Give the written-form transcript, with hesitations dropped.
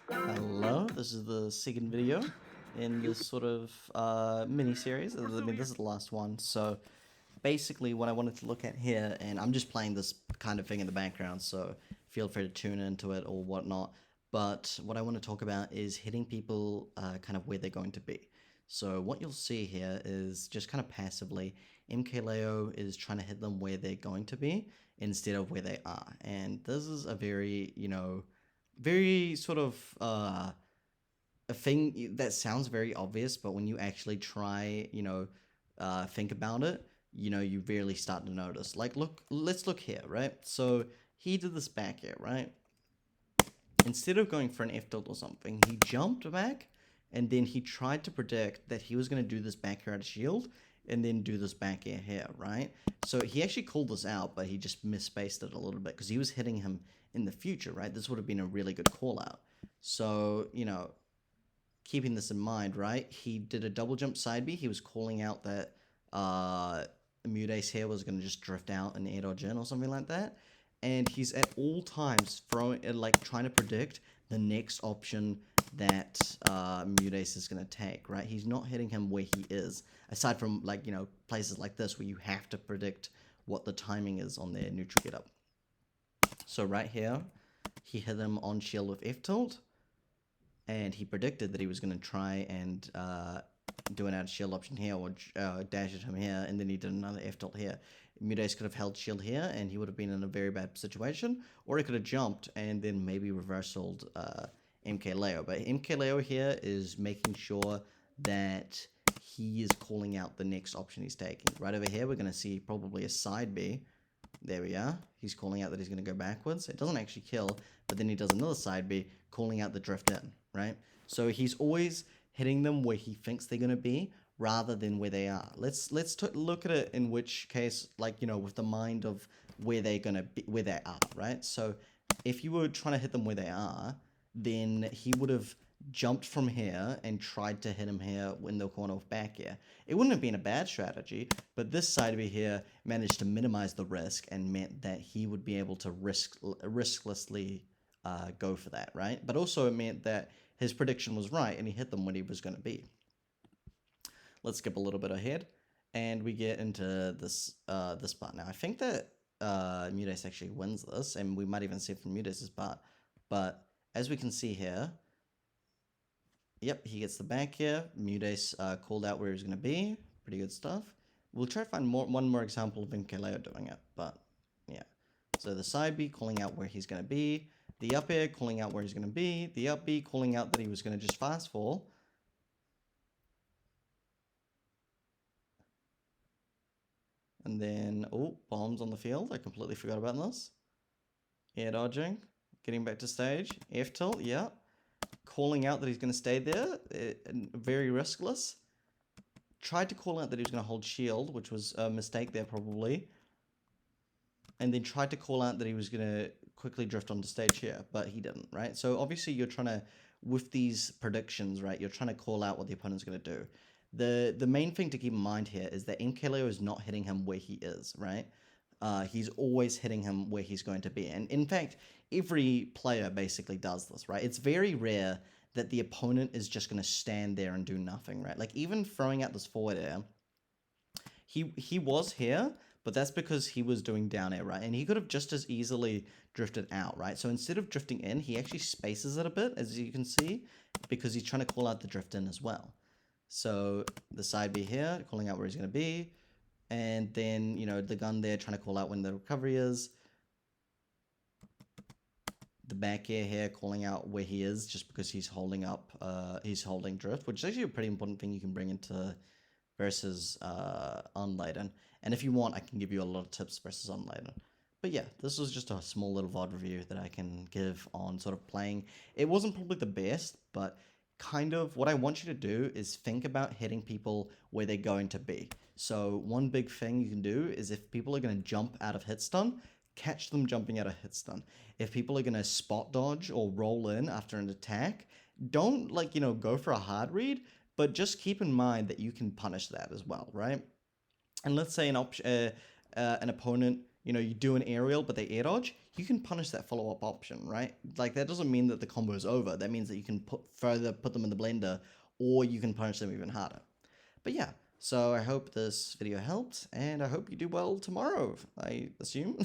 Hello, this is the second video in this sort of mini-series. I mean, this is the last one. So basically what I wanted to look at here, and I'm just playing this kind of thing in the background, so feel free to tune into it or whatnot. But what I want to talk about is hitting people kind of where they're going to be. So what you'll see here is just kind of passively, MKLeo is trying to hit them where they're going to be instead of where they are. And this is a very, very sort of a thing that sounds very obvious, but when you actually try, think about it, you really start to notice. Like, let's look here, right? So he did this back here, right? Instead of going for an F tilt or something, he jumped back, and then he tried to predict that he was going to do this back air at a shield, and then do this back air here, right? So he actually called this out, but he just misspaced it a little bit, because he was hitting him in the future, right? This would have been a really good call out. So, keeping this in mind, right? He did a double jump side B. He was calling out that Mudace here was going to just drift out and air dodge in or something like that. And he's at all times trying to predict the next option that Mudace is going to take, right? He's not hitting him where he is, aside from places like this where you have to predict what the timing is on their neutral get up. So right here, he hit him on shield with F tilt, and he predicted that he was going to try and do an out shield option here or dash at him here, and then he did another F tilt here. Mudace could have held shield here, and he would have been in a very bad situation, or he could have jumped and then maybe reversaled MKLeo. But MKLeo here is making sure that he is calling out the next option he's taking. Right over here, we're going to see probably a side B. There we are. He's calling out that he's going to go backwards. It doesn't actually kill, but then he does another side B, calling out the drift in, right? So he's always hitting them where he thinks they're going to be rather than where they are. Let's look at it in which case, with the mind of where they're going to be, where they are, right? So if you were trying to hit them where they are, then he would have jumped from here and tried to hit him here in the corner of back air. It wouldn't have been a bad strategy, but this side over here managed to minimize the risk and meant that he would be able to risklessly go for that, right? But also it meant that his prediction was right and he hit them when he was going to be. Let's skip a little bit ahead and we get into this this part. Now I think that Mudace actually wins this, and we might even see it from Mudace's part, but as we can see here, yep, he gets the back here. Mudace called out where he was going to be. Pretty good stuff. We'll try to find one more example of MKLeo doing it, but yeah. So the side B calling out where he's going to be. The up air calling out where he's going to be. The up B calling out that he was going to just fast fall. And then, oh, bombs on the field. I completely forgot about this. Air dodging. Getting back to stage. F tilt, yeah. Calling out that he's going to stay there. Very riskless. Tried to call out that he was going to hold shield, which was a mistake there probably. And then tried to call out that he was going to quickly drift onto stage here, but he didn't, right? So obviously you're trying to, with these predictions, right, you're trying to call out what the opponent's going to do. The main thing to keep in mind here is that MKLeo is not hitting him where he is, right? He's always hitting him where he's going to be. And in fact, every player basically does this, right? It's very rare that the opponent is just going to stand there and do nothing, right? Like even throwing out this forward air, he was here, but that's because he was doing down air, right? And he could have just as easily drifted out, right? So instead of drifting in, he actually spaces it a bit, as you can see, because he's trying to call out the drift in as well. So the side B here, calling out where he's going to be, and then, the gun there trying to call out when the recovery is. The back air here calling out where he is just because he's holding up, he's holding drift, which is actually a pretty important thing you can bring into versus Unladen. And if you want, I can give you a lot of tips versus Unladen. But yeah, this was just a small little VOD review that I can give on sort of playing. It wasn't probably the best, but kind of what I want you to do is think about hitting people where they're going to be. So one big thing you can do is if people are going to jump out of hit stun, catch them jumping out of hit stun. If people are going to spot dodge or roll in after an attack, don't go for a hard read, but just keep in mind that you can punish that as well, right? And let's say an opponent you do an aerial but they air dodge, you can punish that follow-up option, right? Like, that doesn't mean that the combo is over. That means that you can put them in the blender, or you can punish them even harder. But yeah, so I hope this video helped, and I hope you do well tomorrow, I assume.